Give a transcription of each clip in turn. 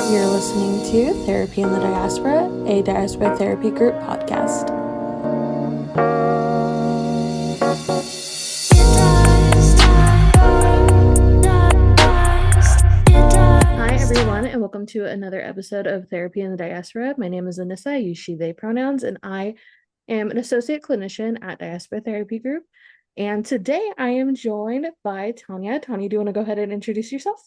You're listening to Therapy in the Diaspora, a Diaspora Therapy Group Podcast. Hi, everyone, and welcome to another episode of Therapy in the Diaspora. My name is Annissa. I use she, they pronouns, and I am an associate clinician at Diaspora Therapy Group. And today I am joined by Tanya. Tanya, do you want to go ahead and introduce yourself?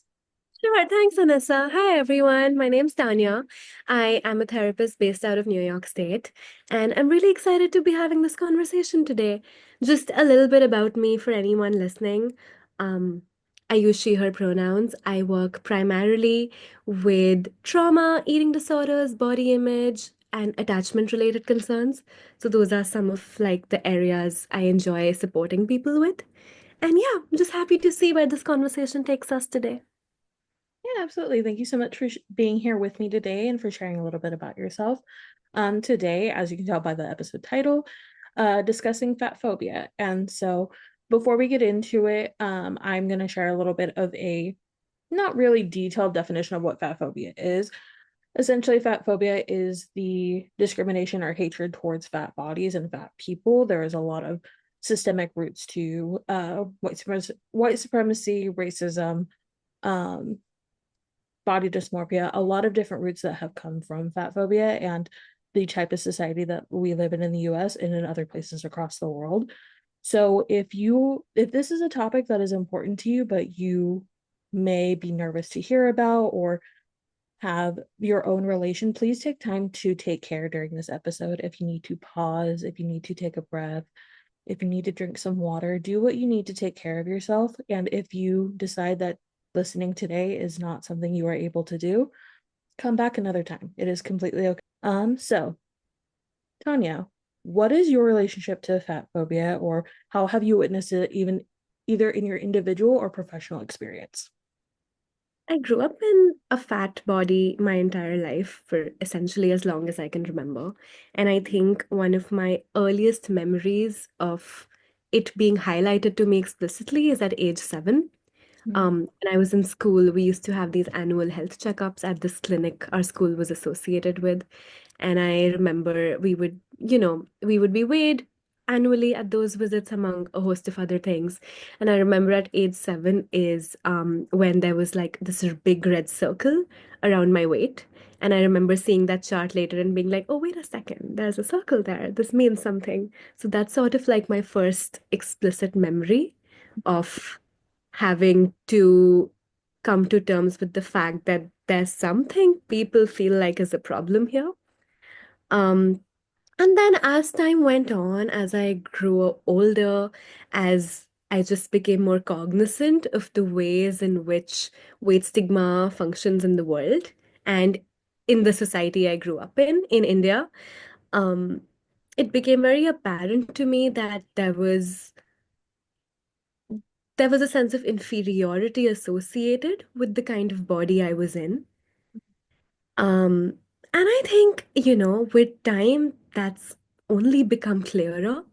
Sure, thanks, Annissa. Hi, everyone. My name's Tanya. I am a therapist based out of New York State, and I'm really excited to be having this conversation today. Just a little bit about me for anyone listening. Um, I use she, her pronouns. I work primarily with trauma, eating disorders, body image, and attachment-related concerns. So those are some of like the areas I enjoy supporting people with. And yeah, I'm just happy to see where this conversation takes us today. Yeah, absolutely. Thank you so much for being here with me today and for sharing a little bit about yourself. Today, as you can tell by the episode title, discussing fat phobia. And so before we get into it, I'm going to share a little bit of a not really detailed definition of what fat phobia is. Essentially, fat phobia is the discrimination or hatred towards fat bodies and fat people. There is a lot of systemic roots to white supremacy, racism, um, body dysmorphia, a lot of different roots that have come from fat phobia and the type of society that we live in the US and in other places across the world. So if this is a topic that is important to you, but you may be nervous to hear about or have your own relation, please take time to take care during this episode. If you need to pause, if you need to take a breath, if you need to drink some water, do what you need to take care of yourself. And if you decide that listening today is not something you are able to do, come back another time. It is completely okay. So Tanya, what is your relationship to fat phobia, or how have you witnessed it either in your individual or professional experience? I grew up in a fat body my entire life for essentially as long as I can remember. And I think one of my earliest memories of it being highlighted to me explicitly is at age 7. When I was in school, we used to have these annual health checkups at this clinic our school was associated with. And I remember we would be weighed annually at those visits among a host of other things. And I remember at age 7 is when there was like this big red circle around my weight. And I remember seeing that chart later and being like, oh, wait a second, there's a circle there. This means something. So that's sort of like my first explicit memory of having to come to terms with the fact that there's something people feel like is a problem here. Um, and then as time went on, as I grew older, as I just became more cognizant of the ways in which weight stigma functions in the world and in the society I grew up in India, um, it became very apparent to me that there was a sense of inferiority associated with the kind of body I was in. Um, and I think, with time, that's only become clearer.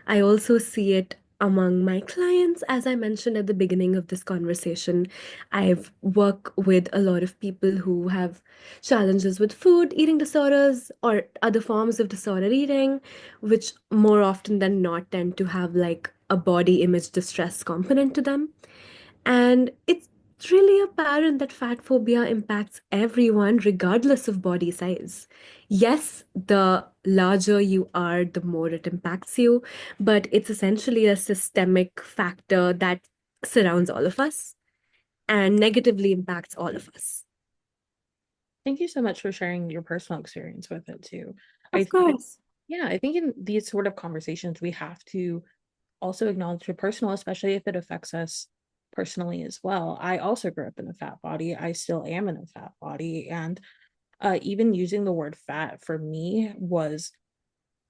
I also see it among my clients. As I mentioned at the beginning of this conversation, I've worked with a lot of people who have challenges with food, eating disorders, or other forms of disordered eating, which more often than not tend to have like a body image distress component to them. And it's really apparent that fat phobia impacts everyone, regardless of body size. Yes, the larger you are, the more it impacts you, but it's essentially a systemic factor that surrounds all of us and negatively impacts all of us. Thank you so much for sharing your personal experience with it too. I Of think, course. yeah, I think in these sort of conversations, we have to also acknowledge the personal, especially if it affects us personally as well. I also grew up in a fat body. I still am in a fat body. And even using the word fat for me was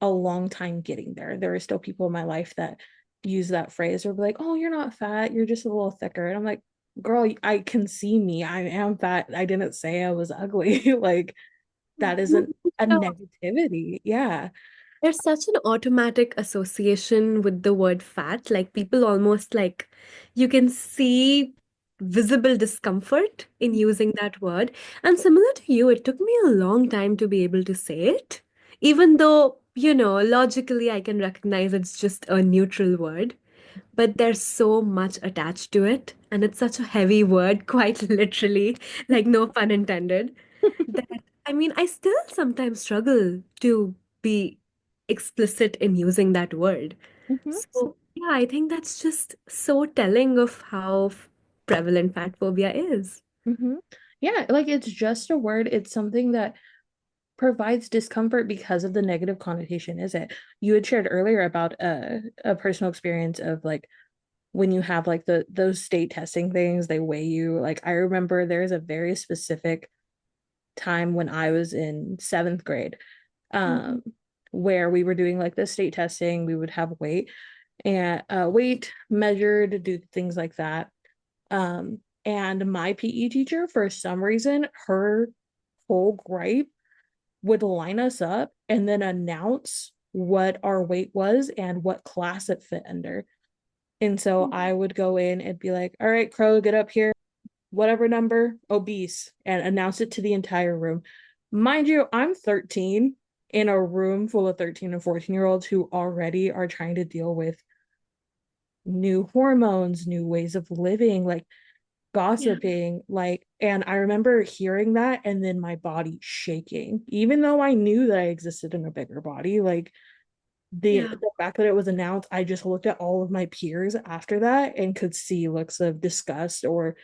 a long time getting there. There are still people in my life that use that phrase or be like, oh, you're not fat, you're just a little thicker. And I'm like, girl, I can see me. I am fat. I didn't say I was ugly. Like, that isn't a negativity. Yeah. There's such an automatic association with the word fat. Like people almost like you can see visible discomfort in using that word. And similar to you, it took me a long time to be able to say it, even though, logically I can recognize it's just a neutral word. But there's so much attached to it, and it's such a heavy word, quite literally, like no pun intended, that I mean, I still sometimes struggle to be explicit in using that word. Mhm, So, yeah, I think that's just so telling of how prevalent fat phobia is. mhm. Yeah, like it's just a word. It's something that provides discomfort because of the negative connotation, is it? You had shared earlier about a personal experience of like when you have like those state testing things, they weigh you. Like I remember there's a very specific time when I was in seventh grade, Mhm. um, where we were doing like the state testing. We would have weight measured, do things like that. And my PE teacher, for some reason, her whole gripe would line us up and then announce what our weight was and what class it fit under. And so I would go in and be like, all right, Crow, get up here, whatever number, obese, and announce it to the entire room. Mind you, I'm 13 in a room full of 13 and 14-year-olds who already are trying to deal with new hormones, new ways of living, like Yeah, gossiping, like, and I remember hearing that and then my body shaking, even though I knew that I existed in a bigger body. Like yeah, the fact that it was announced, I just looked at all of my peers after that and could see looks of disgust or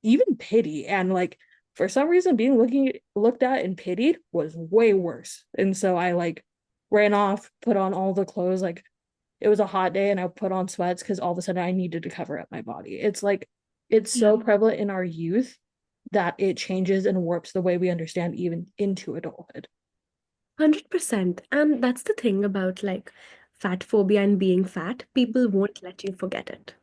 even pity. And like for some reason, being looked at and pitied was way worse. And so I like ran off, put on all the clothes, like it was a hot day and I put on sweats because all of a sudden I needed to cover up my body. It's like it's yeah. so prevalent in our youth that it changes and warps the way we understand even into adulthood. 100%. And that's the thing about like fat phobia and being fat, people won't let you forget it.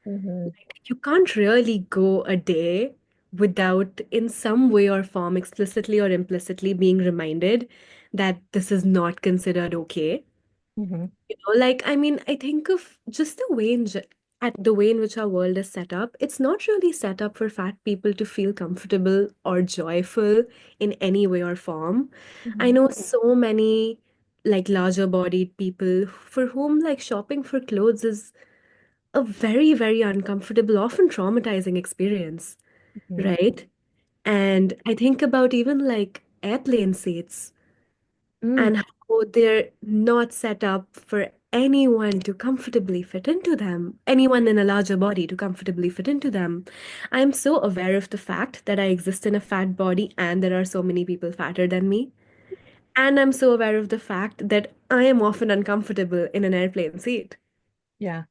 Mm-hmm. You can't really go a day without, in some way or form, explicitly or implicitly being reminded that this is not considered okay. Mm-hmm. Like, I mean, I think of just the way in which our world is set up. It's not really set up for fat people to feel comfortable or joyful in any way or form. I Mm-hmm. know so many like larger bodied people for whom like shopping for clothes is a very, very uncomfortable, often traumatizing experience, Mm-hmm. right? And I think about even like airplane seats Mm, and how they're not set up for anyone to comfortably fit into them, anyone in a larger body to comfortably fit into them. I'm so aware of the fact that I exist in a fat body and there are so many people fatter than me. And I'm so aware of the fact that I am often uncomfortable in an airplane seat, yeah.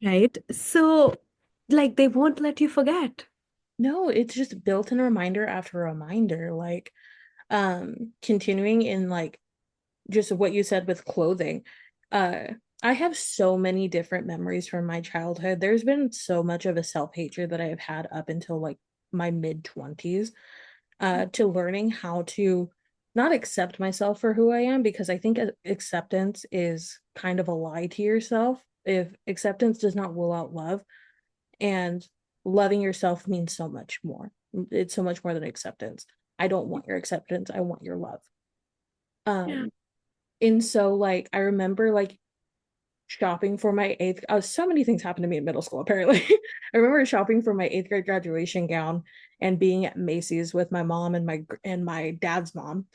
right? So, like, they won't let you forget. No, it's just built in reminder after reminder. Like, continuing in like just what you said with clothing. Uh, I have so many different memories from my childhood. There's been so much of a self-hatred that I have had up until like my mid 20s, to learning how to not accept myself for who I am, because I think acceptance is kind of a lie to yourself. If acceptance does not rule out love, and loving yourself means so much more. It's so much more than acceptance. I don't want your acceptance, I want your love. Yeah. Um, and so like I remember like shopping for my eighth so many things happened to me in middle school apparently. I remember shopping for my eighth grade graduation gown and being at Macy's with my mom and my dad's mom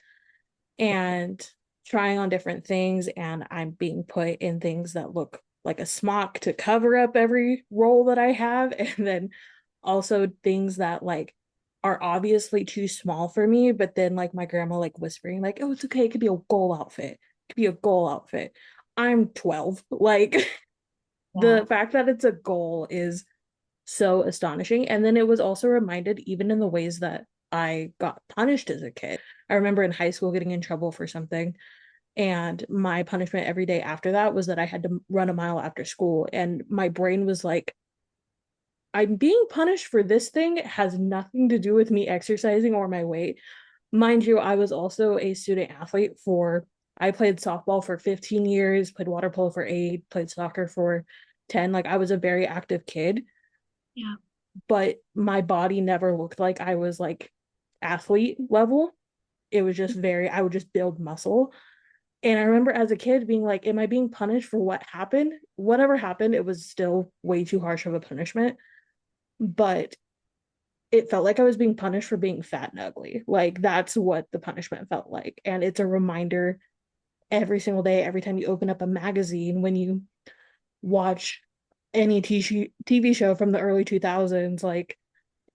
and trying on different things, and I'm being put in things that look like a smock to cover up every role that I have, and then also things that like are obviously too small for me, but then like my grandma like whispering like, oh, it's okay, it could be a goal outfit, it could be a goal outfit. I'm 12, like Yeah. the fact that it's a goal is so astonishing. And then it was also reminded even in the ways that I got punished as a kid. I remember in high school getting in trouble for something, and my punishment every day after that was that I had to run a mile after school, and my brain was like, I'm being punished for this thing. It has nothing to do with me exercising or my weight. Mind you, I was also a student athlete I played softball for 15 years, played water polo for 8, played soccer for 10. Like I was a very active kid. Yeah. but my body never looked like I was like athlete level. It was just very, I would just build muscle. And I remember as a kid being like, am I being punished for what happened? Whatever happened, it was still way too harsh of a punishment. But it felt like I was being punished for being fat and ugly. Like that's what the punishment felt like. And it's a reminder every single day, every time you open up a magazine, when you watch any TV show from the early 2000s, like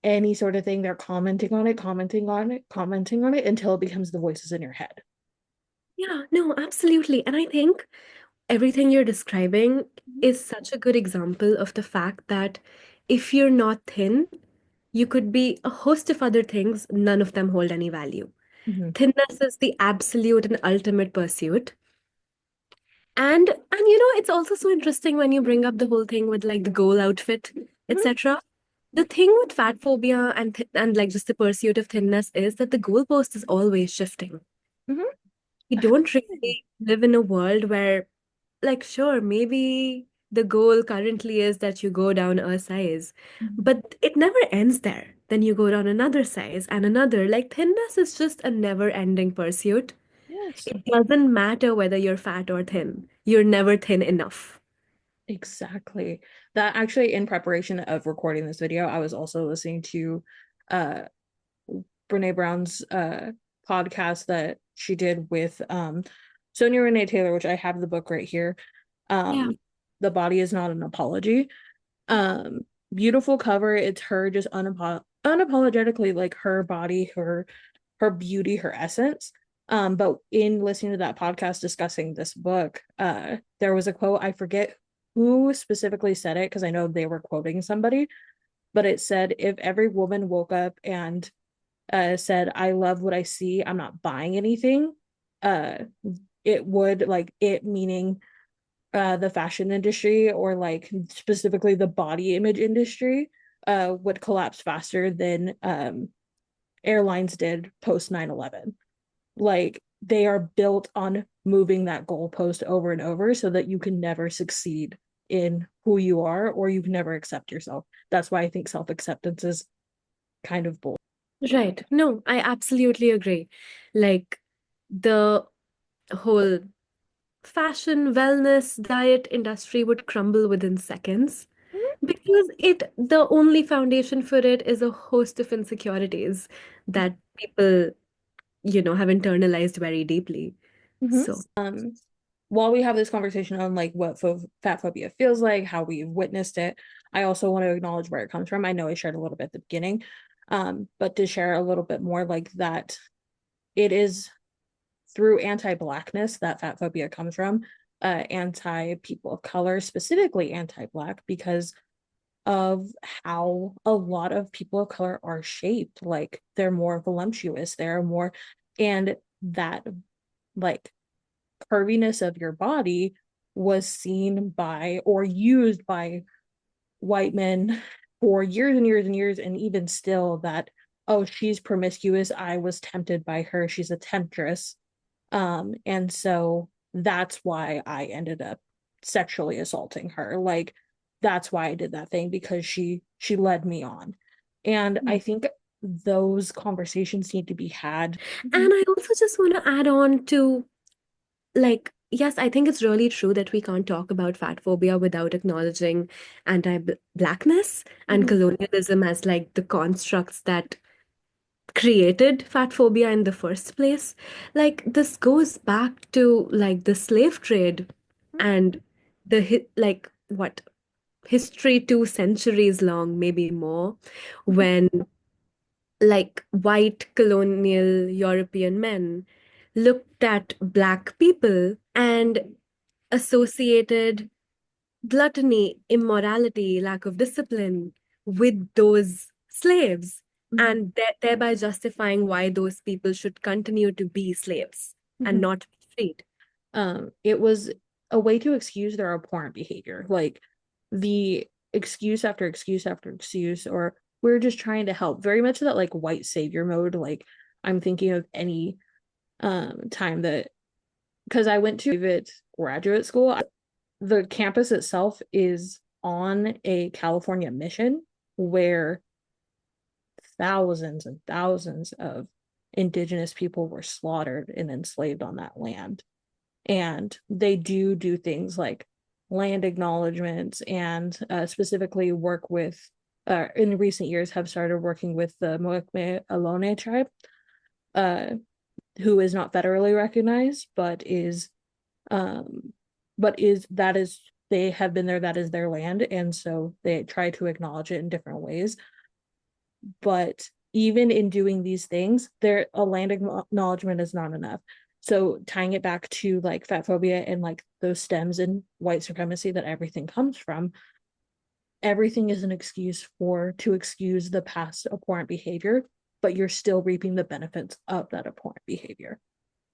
any sort of thing, they're commenting on it, commenting on it, commenting on it until it becomes the voices in your head. Yeah, no, absolutely. And I think everything you're describing is such a good example of the fact that if you're not thin, you could be a host of other things, none of them hold any value. Mm-hmm. Thinness is the absolute and ultimate pursuit. And it's also so interesting when you bring up the whole thing with like the goal outfit, etc. The thing with fat phobia and like just the pursuit of thinness is that the goalpost is always shifting. Mm-hmm. We don't really live in a world where, like, sure, maybe the goal currently is that you go down a size, but it never ends there. Then you go down another size and another. Like, thinness is just a never-ending pursuit. Yes, It doesn't matter whether you're fat or thin. You're never thin enough. exactly. That actually, in preparation of recording this video, I was also listening to uh Brene Brown's podcast that she did with Sonia Renee Taylor, which I have the book right here. Yeah. The Body is Not an Apology. Beautiful cover. It's her just unapologetically like her body, her beauty, her essence. But in listening to that podcast discussing this book, there was a quote, I forget who specifically said it because I know they were quoting somebody, but it said, if every woman woke up and said, I love what I see, I'm not buying anything, uh, it would, like, it meaning the fashion industry, or like specifically the body image industry, would collapse faster than airlines did post 9/11. Like they are built on moving that goalpost over and over so that you can never succeed in who you are, or you can never accept yourself. That's why I think self-acceptance is kind of bull. Right. No, I absolutely agree. Like the whole fashion, wellness, diet industry would crumble within seconds because the only foundation for it is a host of insecurities that people, have internalized very deeply. Mm-hmm. So, While we have this conversation on like what fat phobia feels like, how we've witnessed it, I also want to acknowledge where it comes from. I know I shared a little bit at the beginning, but to share a little bit more, like that it is through anti-blackness that fat phobia comes from, anti-people of color, specifically anti-black, because of how a lot of people of color are shaped. Like they're more voluptuous, they're more, and that like curviness of your body was seen by or used by white men for years and years and years, and even still that, oh, she's promiscuous, I was tempted by her, she's a temptress. And so that's why I ended up sexually assaulting her. Like that's why I did that thing, because she led me on. And I think those conversations need to be had. and I also just want to add on to, like, yes, I think it's really true that we can't talk about fat phobia without acknowledging anti-blackness and Mhm. colonialism as like the constructs that created fat phobia in the first place. Like this goes back to like the slave trade and like what history 2 centuries long, maybe more, when like white colonial European men looked at black people and associated gluttony, immorality, lack of discipline with those slaves, Mhm. and thereby justifying why those people should continue to be slaves and Mhm. not be freed. It was a way to excuse their abhorrent behavior, like the excuse after excuse after excuse, or we're just trying to help, very much that like white savior mode. Like I'm thinking of any time that, because I went to it graduate school, the campus itself is on a California mission. where thousands and thousands of indigenous people were slaughtered and enslaved on that land. And they do things like land acknowledgements and specifically work with, in recent years, have started working with the Moekme Alone tribe, who is not federally recognized, but they have been there, that is their land, and so they try to acknowledge it in different ways. But even in doing these things, a land acknowledgement is not enough. So tying it back to like fat phobia and like those stems in white supremacy that everything comes from, everything is an excuse to excuse the past abhorrent behavior, but you're still reaping the benefits of that abhorrent behavior.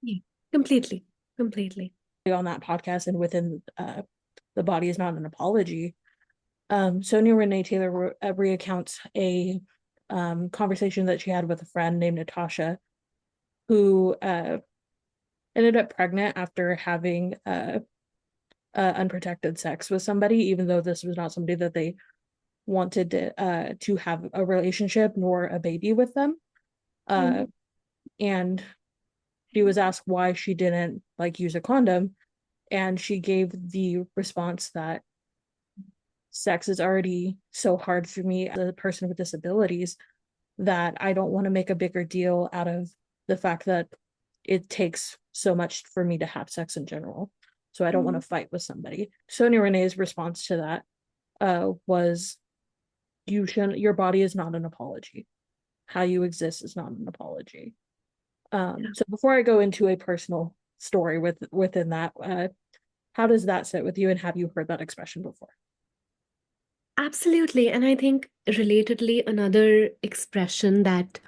Yeah, completely. On that podcast and within The Body Is Not an Apology, Sonia Renee Taylor recounts a conversation that she had with a friend named Natasha, who ended up pregnant after having unprotected sex with somebody, even though this was not somebody that they wanted to have a relationship nor a baby with them. And she was asked why she didn't like use a condom, and she gave the response that sex is already so hard for me as a person with disabilities that I don't want to make a bigger deal out of the fact that it takes so much for me to have sex in general. So I don't want to fight with somebody. Sonia Renee's response to that was, your body is not an apology. How you exist is not an apology. So before I go into a personal story within that, how does that sit with you, and have you heard that expression before? Absolutely. And I think relatedly, another expression that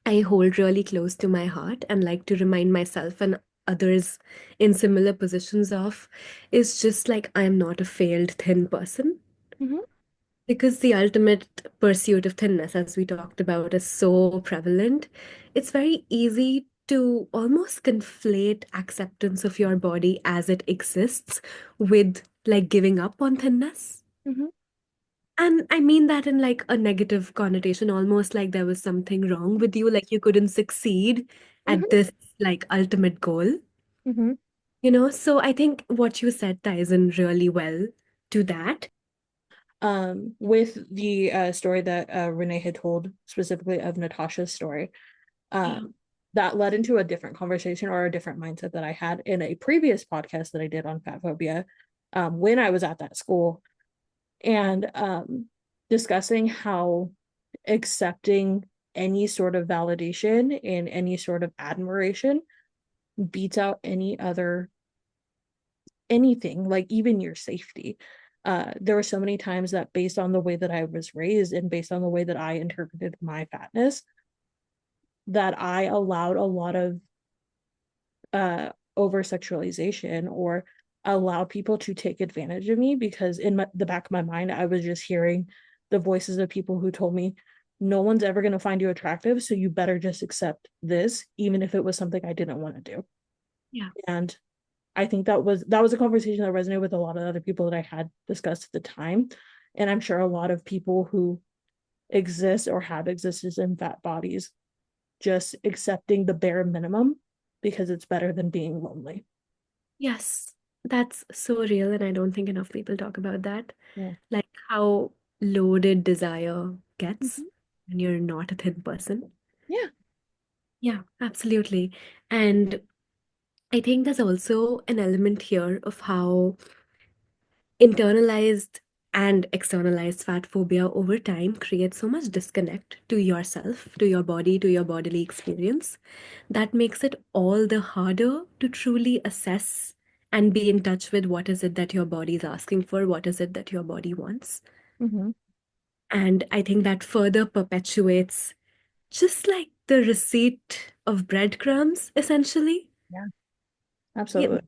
I hold really close to my heart and like to remind myself and others in similar positions of is just like, I'm not a failed thin person. Mm-hmm. Because the ultimate pursuit of thinness, as we talked about, is so prevalent, it's very easy to almost conflate acceptance of your body as it exists with like giving up on thinness. Mm-hmm. And I mean that in like a negative connotation, almost like there was something wrong with you, like you couldn't succeed at Mm-hmm. this like ultimate goal. Mm-hmm. So I think what you said ties in really well to that. With the story that Renee had told, specifically of Natasha's story, Yeah. that led into a different conversation or a different mindset that I had in a previous podcast that I did on fatphobia, when I was at that school, and discussing how accepting any sort of validation and any sort of admiration beats out anything, like even your safety. There were so many times that, based on the way that I was raised and based on the way that I interpreted my fatness, that I allowed a lot of over sexualization, or allow people to take advantage of me, because in the back of my mind, I was just hearing the voices of people who told me, no one's ever going to find you attractive, so you better just accept this, even if it was something I didn't want to do. Yeah. And I think that was a conversation that resonated with a lot of other people that I had discussed at the time. And I'm sure a lot of people who exist or have existed in fat bodies, just accepting the bare minimum because it's better than being lonely. Yes, that's so real, and I don't think enough people talk about that. Yeah. Like how loaded desire gets Mm-hmm. when you're not a thin person. Yeah. Yeah, absolutely. And I think there's also an element here of how internalized and externalized fat phobia over time creates so much disconnect to yourself, to your body, to your bodily experience, that makes it all the harder to truly assess and be in touch with what is it that your body is asking for, what is it that your body wants. Mm-hmm. And I think that further perpetuates just like the receipt of breadcrumbs, essentially. Yeah. Yeah, Absolutely.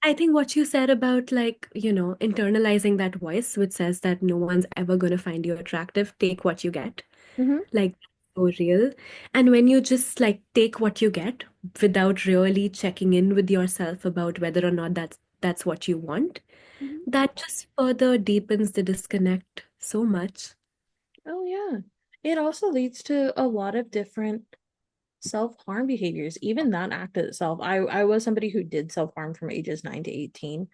I think what you said about like, internalizing that voice, which says that no one's ever going to find you attractive, take what you get, Mm-hmm. like so real. And when you just like take what you get without really checking in with yourself about whether or not that's what you want, Mm-hmm. that just further deepens the disconnect so much. Oh yeah. It also leads to a lot of different self-harm behaviors. Even that act itself. I was somebody who did self-harm from ages 9 to 18.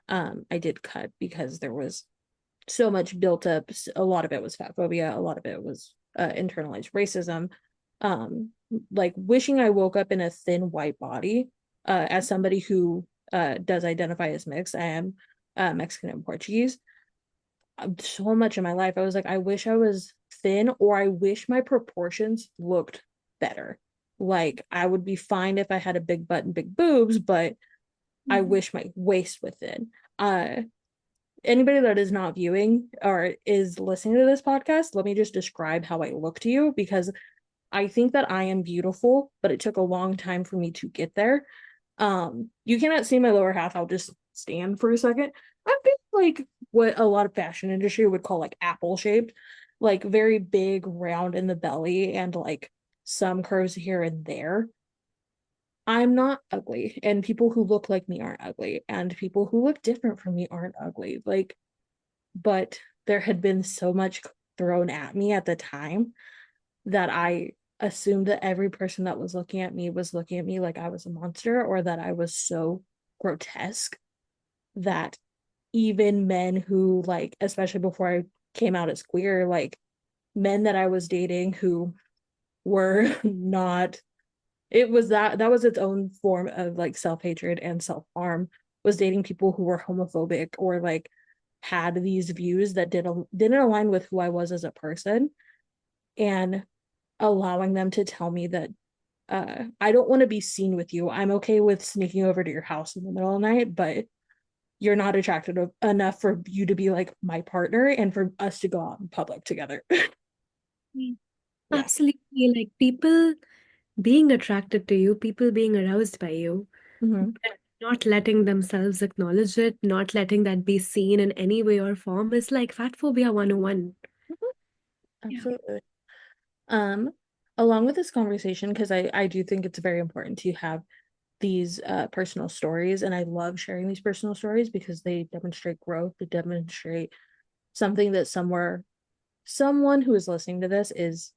I did cut because there was so much built up. A lot of it was fat phobia, a lot of it was internalized racism. Um, like wishing I woke up in a thin white body. As somebody who does identify as mixed, I am Mexican and Portuguese. So much in my life, I was like, I wish I was thin, or I wish my proportions looked better. Like I would be fine if I had a big butt and big boobs, but I Mhm. wish my waist was thin. Anybody that is not viewing or is listening to this podcast, let me just describe how I look to you, because I think that I am beautiful, but it took a long time for me to get there. You cannot see my lower half. I'll just stand for a second. I'm big, like what a lot of fashion industry would call like apple shaped, like very big, round in the belly, and like some curves here and there. I'm not ugly, and people who look like me aren't ugly, and people who look different from me aren't ugly. Like, but there had been so much thrown at me at the time that I assumed that every person that was looking at me like I was a monster, or that I was so grotesque that even men who, like, especially before I came out as queer, like men that I was dating who were not, it was that was its own form of like self-hatred and self-harm, was dating people who were homophobic or like had these views that didn't align with who I was as a person, and allowing them to tell me that I don't want to be seen with you. I'm okay with sneaking over to your house in the middle of the night, but you're not attractive enough for you to be like my partner and for us to go out in public together. Mm. Yeah. Absolutely. Like people being attracted to you, people being aroused by you, Mm-hmm. but not letting themselves acknowledge it, not letting that be seen in any way or form is like fat phobia 101. Yeah. Absolutely. Um, Along with this conversation, because I do think it's very important to have these personal stories, and I love sharing these personal stories because they demonstrate growth, they demonstrate something that someone who is listening to this is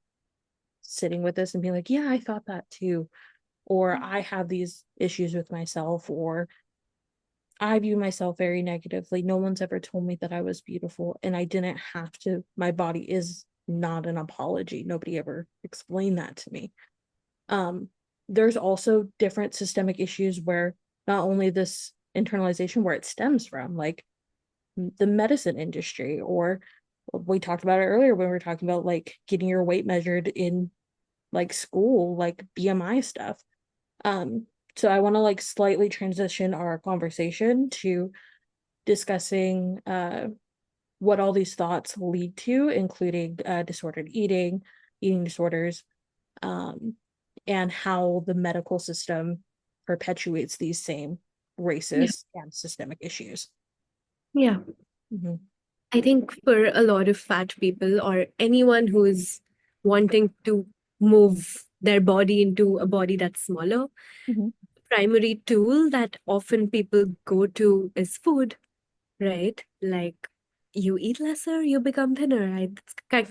sitting with this and being like, yeah, I thought that too, or I have these issues with myself, or I view myself very negatively. No one's ever told me that I was beautiful, and I didn't have to. My body is not an apology. Nobody ever explained that to me. Um, there's also different systemic issues where not only this internalization, where it stems from, like the medicine industry, or we talked about it earlier when we were talking about like getting your weight measured in like school, like BMI stuff. Um, so I want to like slightly transition our conversation to discussing what all these thoughts lead to, including disordered eating, eating disorders, um, and how the medical system perpetuates these same Yeah. racist and systemic issues. Yeah. Mm-hmm. I think for a lot of fat people or anyone who is wanting to move their body into a body that's smaller, Mm-hmm. primary tool that often people go to is food, right? Like you eat lesser, you become thinner, right?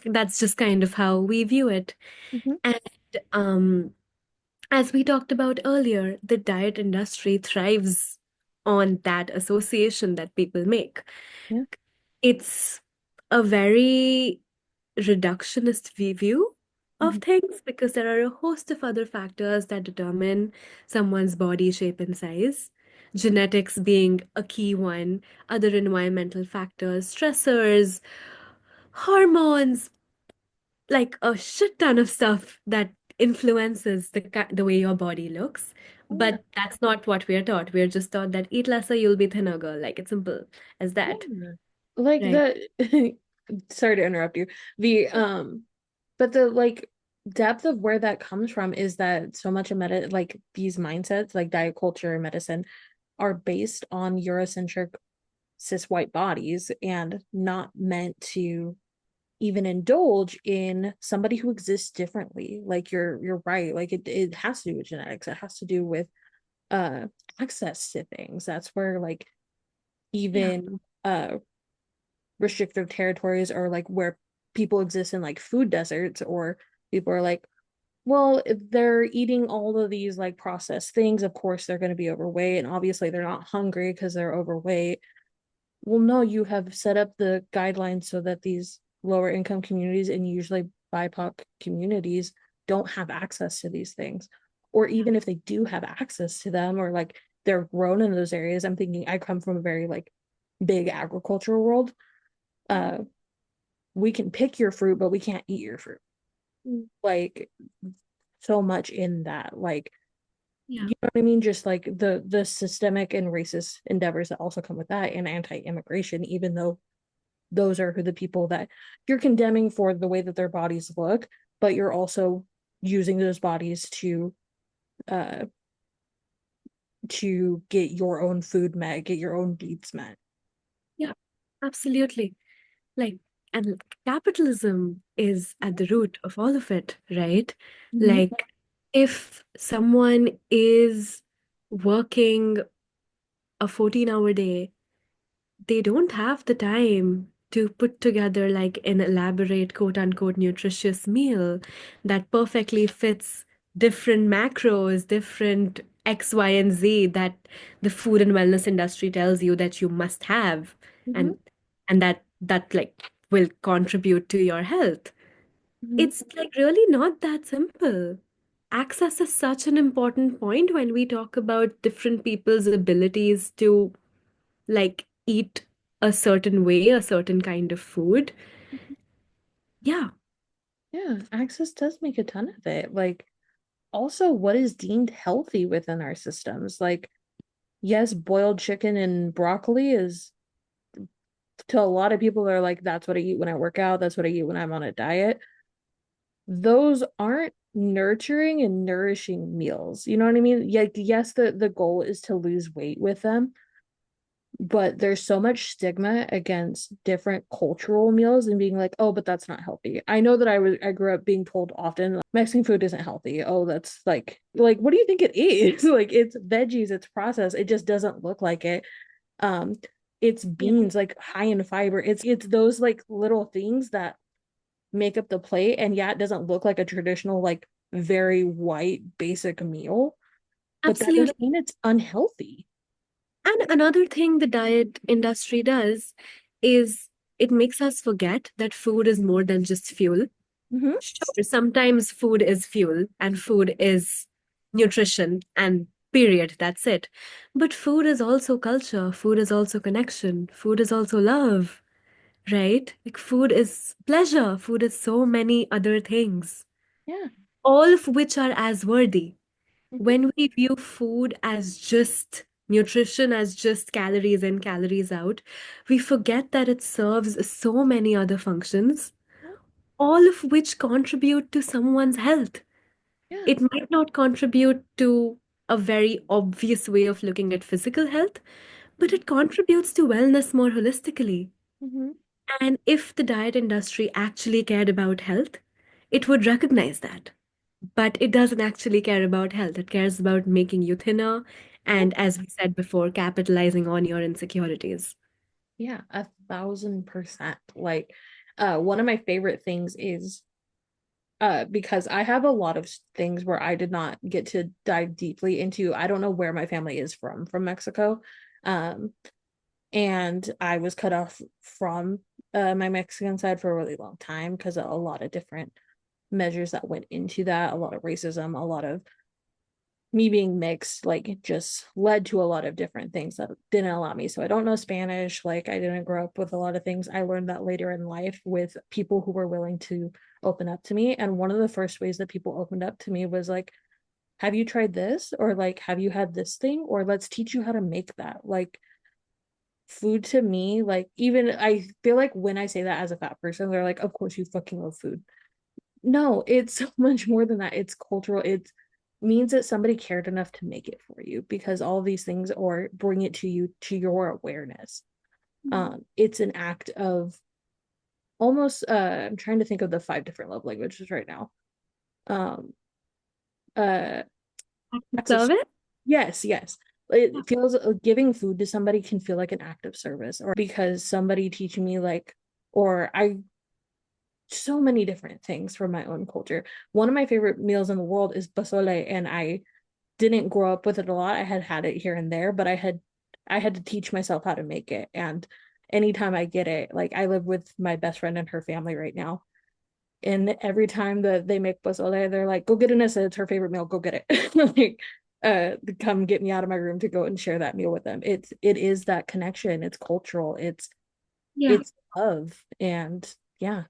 That's just kind of how we view it. Mm-hmm. And as we talked about earlier, the diet industry thrives on that association that people make. Yeah. It's a very reductionist view of Mm-hmm. things because there are a host of other factors that determine someone's body shape and size. Genetics being a key one, other environmental factors, stressors, hormones, like a shit ton of stuff that influences the way your body looks. Yeah. But that's not what we're taught. We're just taught that eat lesser, you'll be thinner, girl. Like it's simple as that, Yeah. Like right? the sorry to interrupt you. The but the like depth of where that comes from is that so much of like these mindsets, like diet culture and medicine, are based on Eurocentric cis white bodies and not meant to even indulge in somebody who exists differently. Like you're right. Like it has to do with genetics. It has to do with uh access to things. That's where like Yeah. even restrictive territories, or like where people exist in like food deserts, or people are like, well, if they're eating all of these like processed things, of course they're going to be overweight, and obviously they're not hungry because they're overweight. Well, no, you have set up the guidelines so that these lower income communities and usually BIPOC communities don't have access to these things. Or even if they do have access to them, or like they're grown in those areas. I'm thinking, I come from a very like big agricultural world. Uh, we can pick your fruit, but we can't eat your fruit. Like, so much in that. Like, Yeah. you know what I mean? Just like the systemic and racist endeavors that also come with that, and anti-immigration, even though those are who the people that you're condemning for the way that their bodies look, but you're also using those bodies uh to get your own food met, get your own needs met. Yeah, absolutely. Like, and capitalism is at the root of all of it, right? Mm-hmm. Like, if someone is working a 14-hour day, they don't have the time to put together like an elaborate quote unquote nutritious meal that perfectly fits different macros, different X, Y, and Z that the food and wellness industry tells you that you must have, Mm-hmm. and that like will contribute to your health. Mm-hmm. It's like really not that simple. Access is such an important point when we talk about different people's abilities to like eat a certain way, a certain kind of food. Yeah, Yeah, access does make a ton of it. Like, also what is deemed healthy within our systems. Like, yes, boiled chicken and broccoli is, to a lot of people, they're like, that's what I eat when I work out, that's what I eat when I'm on a diet. Those aren't nurturing and nourishing meals. You know what I mean? Yeah, yes, the goal is to lose weight with them, but there's so much stigma against different cultural meals and being like, oh, but that's not healthy. I know that I grew up being told often like, Mexican food isn't healthy. Oh, that's like what do you think it is? Like, it's veggies, it's processed, it just doesn't look like it. um it's yeah, beans, like high in fiber. It's those like little things that make up the plate, and yeah, it doesn't look like a traditional like very white basic meal, but that doesn't absolutely. mean it's unhealthy. And another thing the diet industry does is it makes us forget that food is more than just fuel. Mm-hmm. Sure, sometimes food is fuel and food is nutrition and period, that's it. But food is also culture, food is also connection, food is also love, right? Like food is pleasure, food is so many other things, Yeah. all of which are as worthy. Mm-hmm. When we view food as just nutrition, as just calories in, calories out, we forget that it serves so many other functions, all of which contribute to someone's health. Yeah. It might not contribute to a very obvious way of looking at physical health, but it contributes to wellness more holistically. Mm-hmm. And if the diet industry actually cared about health, it would recognize that. But it doesn't actually care about health. It cares about making you thinner and, as we said before, capitalizing on your insecurities. Yeah, 1,000%. Like, one of my favorite things is because I have a lot of things where I did not get to dive deeply into. I don't know where my family is from Mexico. Um, and I was cut off from my Mexican side for a really long time because of a lot of different measures that went into that, a lot of racism, a lot of me being mixed, like, just led to a lot of different things that didn't allow me. So I don't know Spanish. Like, I didn't grow up with a lot of things. I learned that later in life with people who were willing to open up to me. And one of the first ways that people opened up to me was like, have you tried this? Or like, have you had this thing? Or let's teach you how to make that. Like, food to me, like, even I feel like when I say that as a fat person, they're like, of course you fucking love food. No, it's so much more than that. It's cultural. It means that somebody cared enough to make it for you, because all these things, or bring it to you, to your awareness. It's an act of almost I'm trying to think of the 5 different love languages right now. Um uh acts of, Service? yes, yes. It feels, giving food to somebody can feel like an act of service, or because somebody teaching me like, or I so many different things from my own culture. One of my favorite meals in the world is basole, and I didn't grow up with it a lot. I had it here and there, but I had to teach myself how to make it. And anytime I get it, like I live with my best friend and her family right now. And every time that they make pozole, they're like, go get Annissa, it's her favorite meal, go get it. Like come get me out of my room to go and share that meal with them. It is that connection, it's cultural, it's Yeah. it's love. And yeah.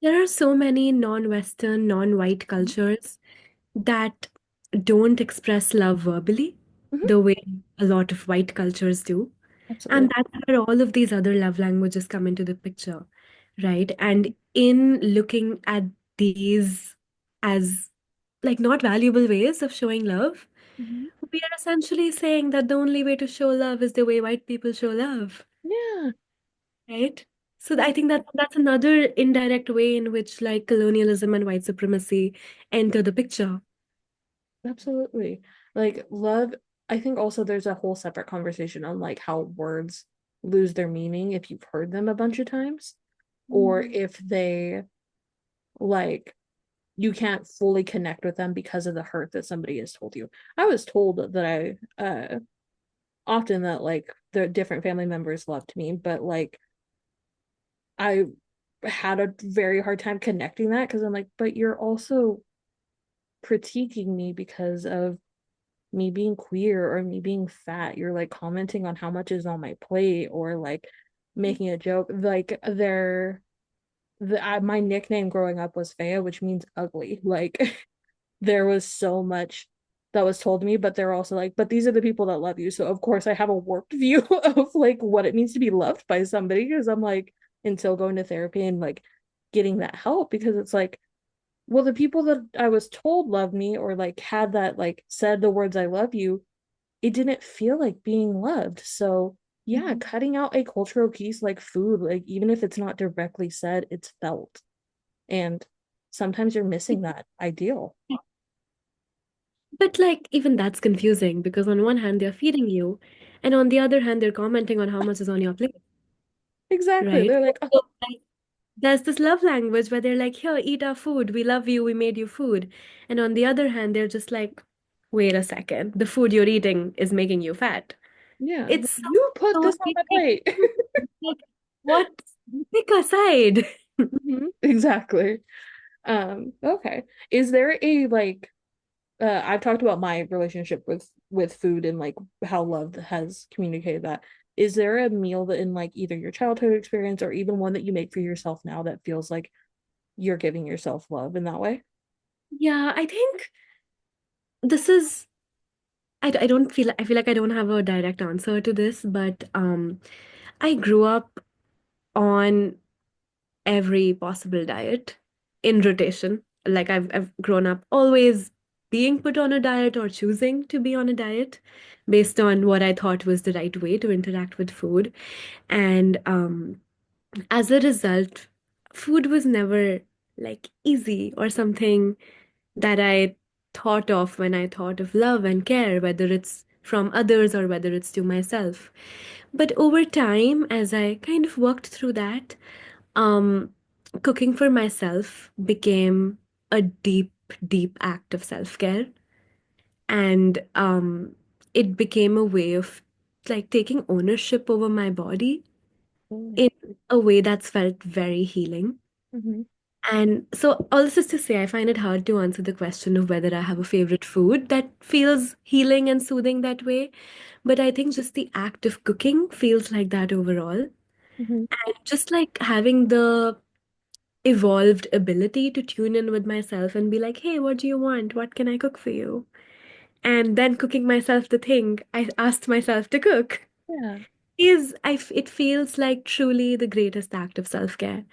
There are so many non-Western, non-white cultures that don't express love verbally Mhm. the way a lot of white cultures do. Absolutely. And that's where all of these other love languages come into the picture, right? And in looking at these as like not valuable ways of showing love, Mhm. we are essentially saying that the only way to show love is the way white people show love, Yeah. right? So I think that that's another indirect way in which like colonialism and white supremacy enter the picture. Absolutely. Like love, I think also there's a whole separate conversation on like how words lose their meaning if you've heard them a bunch of times, or if they like you can't fully connect with them because of the hurt that somebody has told you. I was told that I often that like the different family members loved me, but like I had a very hard time connecting that because I'm like, but you're also critiquing me because of me being queer or me being fat. You're like commenting on how much is on my plate or like making a joke. Like my nickname growing up was Faya, which means ugly. Like there was so much that was told to me, but they're also like, but these are the people that love you. So of course I have a warped view of like what it means to be loved by somebody because I'm like until going to therapy and like getting that help because it's like well, the people that I was told loved me or like had that like said the words I love you, it didn't feel like being loved. So, yeah, Mhm. cutting out a cultural piece like food, like even if it's not directly said, it's felt. And sometimes you're missing that ideal. But like even that's confusing because on one hand they're feeding you, and on the other hand they're commenting on how much is on your plate, Exactly. right? They're like, oh, So like, there's this love language where they're like, here, eat our food. We love you. We made you food. And on the other hand, they're just like, wait a second. The food you're eating is making you fat. yeah, It's so you put this on my confusing. plate. Like, what? Pick a side. Mhm, exactly. Okay. Is there a like I've talked about my relationship with food and like how love has communicated that. Is there a meal that in like either your childhood experience or even one that you make for yourself now that feels like you're giving yourself love in that way? Yeah, I think this is, I don't feel, I feel like I don't have a direct answer to this, but I grew up on every possible diet in rotation. Like I've grown up always being put on a diet or choosing to be on a diet based on what I thought was the right way to interact with food. And as a result, food was never like easy or something that I thought of when I thought of love and care, whether it's from others or whether it's to myself. But over time, as I kind of worked through that, um, cooking for myself became a deep, deep act of self-care. And it became a way of like taking ownership over my body Mm. in a way that's felt very healing. Mm-hmm. And so, all this is to say, I find it hard to answer the question of whether I have a favorite food that feels healing and soothing that way. But I think just the act of cooking feels like that overall. Mm-hmm. And just like having the evolved ability to tune in with myself and be like, hey, what do you want? What can I cook for you? And then cooking myself the thing I asked myself to cook Yeah. it feels like truly the greatest act of self-care.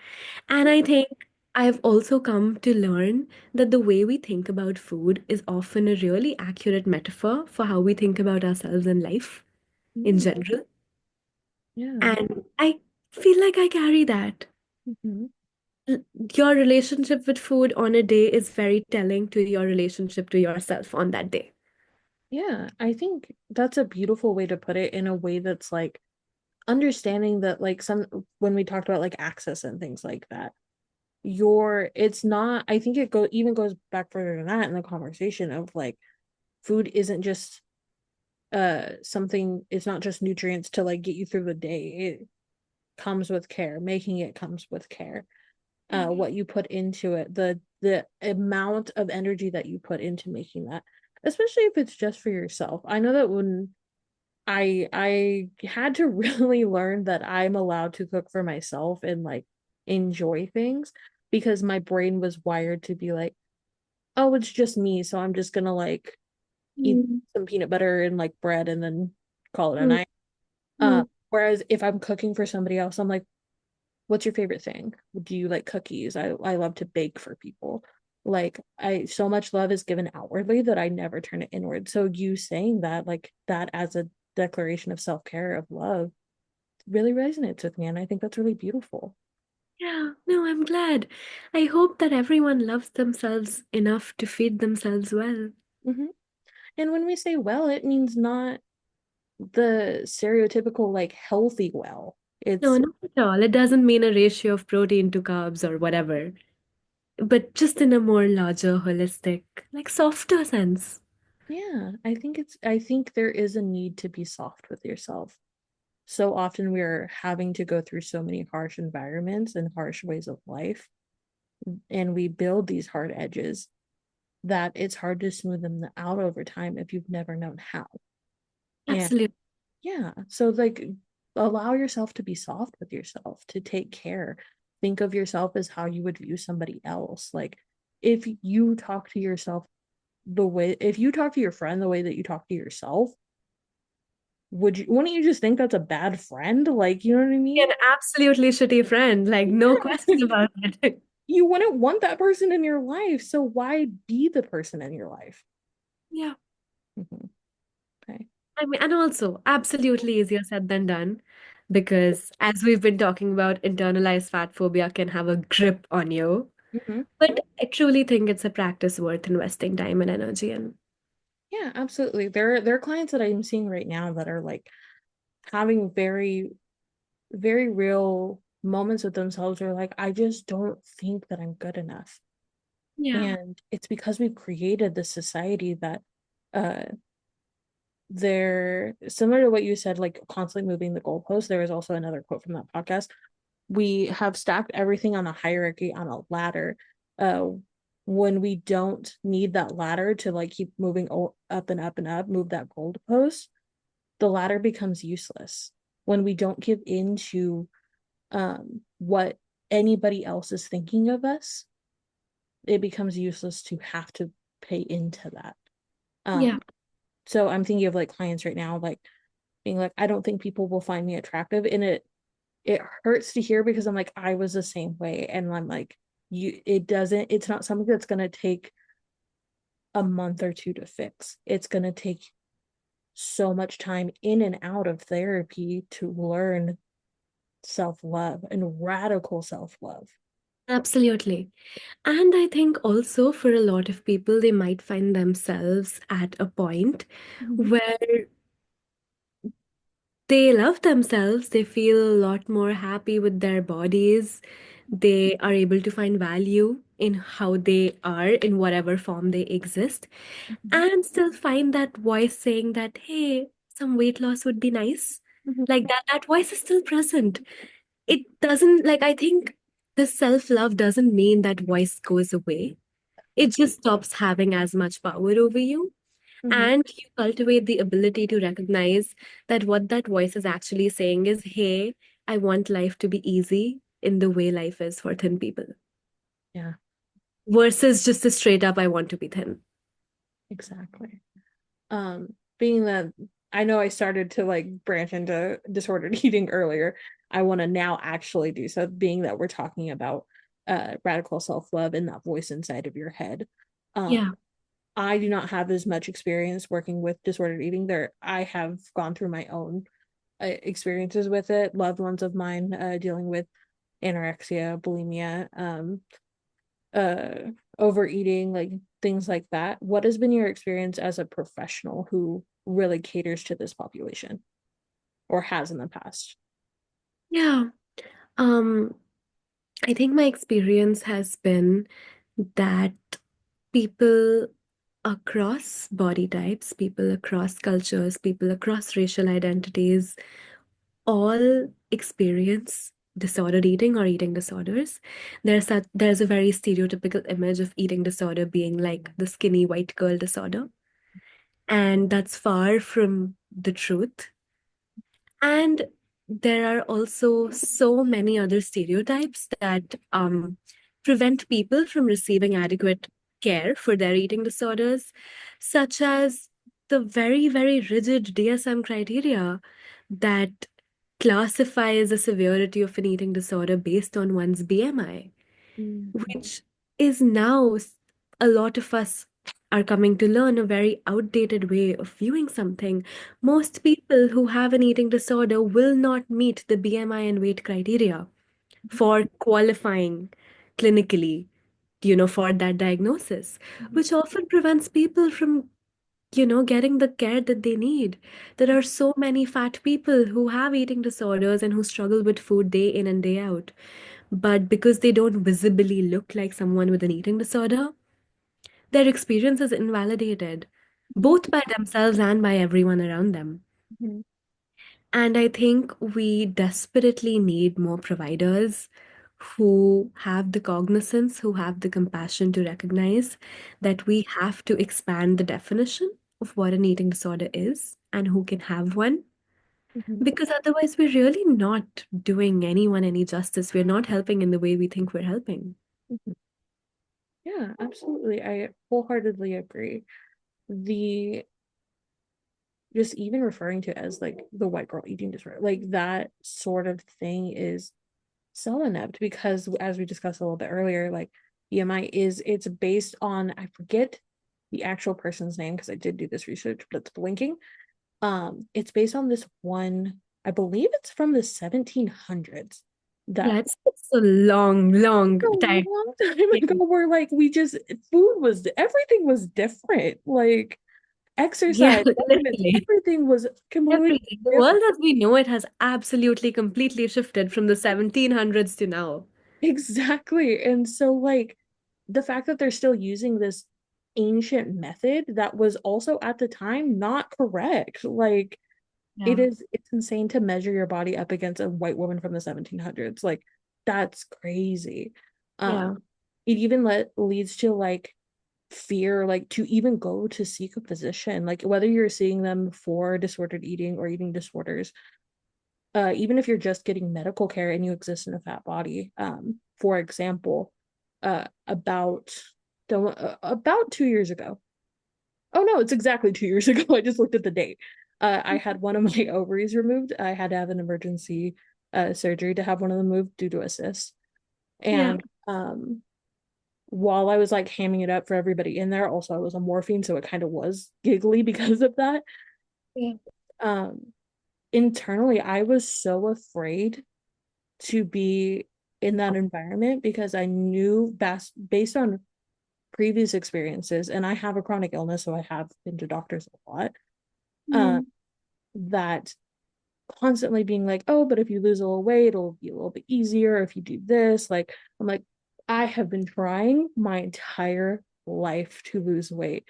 And I think I've also come to learn that the way we think about food is often a really accurate metaphor for how we think about ourselves in life in Mm. general. Yeah. And I feel like I carry that. Mm-hmm. L- Your relationship with food on a day is very telling to your relationship to yourself on that day. Yeah. I think that's a beautiful way to put it in a way that's like understanding that like some when we talked about like access and things like that. it's not, I think it even goes back further than that in the conversation of like food isn't just something, it's not just nutrients to like get you through the day. It comes with care. Making it comes with care. What you put into it, the amount of energy that you put into making that, especially if it's just for yourself. I know that when I had to really learn that I'm allowed to cook for myself and like enjoy things, because my brain was wired to be like, oh, it's just me, so I'm just gonna like eat Mm, some peanut butter and like bread and then call it a mm, night. mm. Whereas if I'm cooking for somebody else, I'm like, what's your favorite thing? Do you like cookies? I love to bake for people. Like I so much love is given outwardly that I never turn it inward. So you saying that like that as a declaration of self-care, of love, really resonates with me, and I think that's really beautiful. Yeah, no, I'm glad. I hope that everyone loves themselves enough to feed themselves well. Hmm. And when we say well, it means not the stereotypical like healthy well. No, It's not at all. It doesn't mean a ratio of protein to carbs or whatever, but just in a more larger, holistic, like softer sense. yeah, I think there is a need to be soft with yourself. So often we're having to go through so many harsh environments and harsh ways of life, and we build these hard edges that it's hard to smooth them out over time if you've never known how. And Absolutely. yeah, so like allow yourself to be soft with yourself, to take care. Think of yourself as how you would view somebody else. Like if you talk to yourself if you talk to your friend the way that you talk to yourself, wouldn't you just think that's a bad friend? Like, you know what I An mean? absolutely shitty friend, like no Yeah. question about it. You wouldn't want that person in your life. So why be the person in your life? Yeah. Mhm. Okay. I mean, and also absolutely easier said than done because as we've been talking about, internalized fat phobia can have a grip on you. Mhm. But I truly think it's a practice worth investing time and energy in. Yeah, absolutely. There are clients that I'm seeing right now that are like having very real moments with themselves where like I just don't think that I'm good enough. Yeah. And it's because we've created this society that uh they're similar to what you said, like constantly moving the goalposts. There was also another quote from that podcast. We have stacked everything on a hierarchy, on a ladder, uh when we don't need that ladder to like keep moving up and up and up, move that goalpost, the ladder becomes useless. When we don't give into what anybody else is thinking of us, it becomes useless to have to pay into that. Yeah. So I'm thinking of like clients right now, like being like, I don't think people will find me attractive. And it hurts to hear because I'm like, I was the same way. And I'm like, it's not something that's gonna take a month or two to fix. It's gonna take so much time in and out of therapy to learn self-love and radical self-love. Absolutely. And I think also for a lot of people, they might find themselves at a point Mm-hmm. where they love themselves, they feel a lot more happy with their bodies, they are able to find value in how they are, in whatever form they exist, Mm-hmm. and still find that voice saying that, hey, some weight loss would be nice. Mm-hmm. Like that voice is still present. It doesn't, like, I think the self-love doesn't mean that voice goes away. It just stops having as much power over you. Mm-hmm. And you cultivate the ability to recognize that what that voice is actually saying is, hey, I want life to be easy in the way life is for thin people, Yeah, versus just a straight up, I want to be thin. exactly. Being that I know I started to like branch into disordered eating earlier, I want to now actually do so, being that we're talking about radical self-love and that voice inside of your head. Um, Yeah. I do not have as much experience working with disordered eating. There, I have gone through my own experiences with it, loved ones of mine dealing with anorexia, bulimia, uh overeating, like things like that. What has been your experience as a professional who really caters to this population, or has in the past? Yeah. Um, I think my experience has been that people across body types, people across cultures, people across racial identities all experience disordered eating or eating disorders. There's a very stereotypical image of eating disorder being like the skinny white girl disorder, and that's far from the truth. And there are also so many other stereotypes that prevent people from receiving adequate care for their eating disorders, such as the very, very rigid DSM criteria that classifies the severity of an eating disorder based on one's BMI, Mhm. which is now a lot of us are coming to learn a very outdated way of viewing something. Most people who have an eating disorder will not meet the BMI and weight criteria for qualifying clinically, for that diagnosis, Mhm. which often prevents people from getting the care that they need. There are so many fat people who have eating disorders and who struggle with food day in and day out. But because they don't visibly look like someone with an eating disorder, their experience is invalidated, Mhm. both by themselves and by everyone around them. Mhm. And I think we desperately need more providers who have the cognizance, who have the compassion to recognize that we have to expand the definition of what an eating disorder is and who can have one. Mhm. Because otherwise, we're really not doing anyone any justice. We're not helping in the way we think we're helping. Mhm. Yeah, absolutely. I wholeheartedly agree. The just even referring to it as like the white girl eating disorder, like that sort of thing is so inept because as we discussed a little bit earlier, like BMI it's based on I forget the actual person's name because I did do this research, but it's blinking. It's based on this one, I believe it's from the 1700s that Yeah, it's a long, long a time. long time Yeah. ago where like we just food was everything was different. Like Yeah, exercise, movements, literally. everything was completely Everything. The different. world as we know it has absolutely completely shifted from the 1700s to now. Exactly. And so like the fact that they're still using this ancient method that was also at the time not correct. Like Yeah. it's insane to measure your body up against a white woman from the 1700s. Like that's crazy. Yeah. It even leads to like fear like to even go to seek a physician like whether you're seeing them for disordered eating or eating disorders even if you're just getting medical care and you exist in a fat body. For example, about 2 years ago. Oh no, it's exactly 2 years ago. I just looked at the date. I had one of my ovaries removed. I had to have an emergency surgery to have one of them moved due to a cyst. Yeah. And while I was like hamming it up for everybody in there, also I was on morphine, so it kind of was giggly because of that. Yeah. Um, Internally, I was so afraid to be in that environment because I knew based on previous experiences, and I have a chronic illness, so I have been to doctors a lot. Um, Mm. that constantly being like, oh, but if you lose a little weight, it'll be a little bit easier if you do this. Like, I'm like, I have been trying my entire life to lose weight.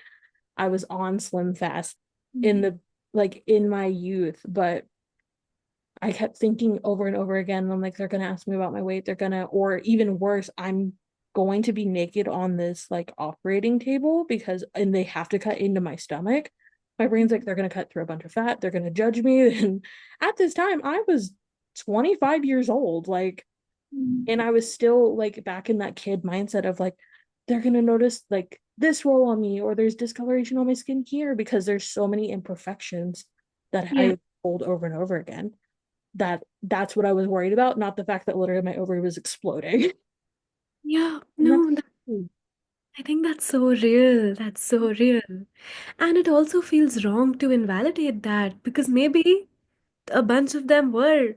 I was on Slim Fast in Mm. the like in my youth, but I kept thinking over and over again, I'm like, they're gonna ask me about my weight. They're gonna, or even worse, I'm going to be naked on this like operating table because, and they have to cut into my stomach. My brain's like, they're gonna cut through a bunch of fat. They're gonna judge me. And at this time, I was 25 years old, like, and Mm. I was still like back in that kid mindset of like, they're gonna notice like this roll on me, or there's discoloration on my skin here because there's so many imperfections that Yeah. I told over and over again that's what I was worried about, not the fact that literally my ovary was exploding. Yeah. And that's No, I think that's so real. That's so real. And it also feels wrong to invalidate that because maybe a bunch of them were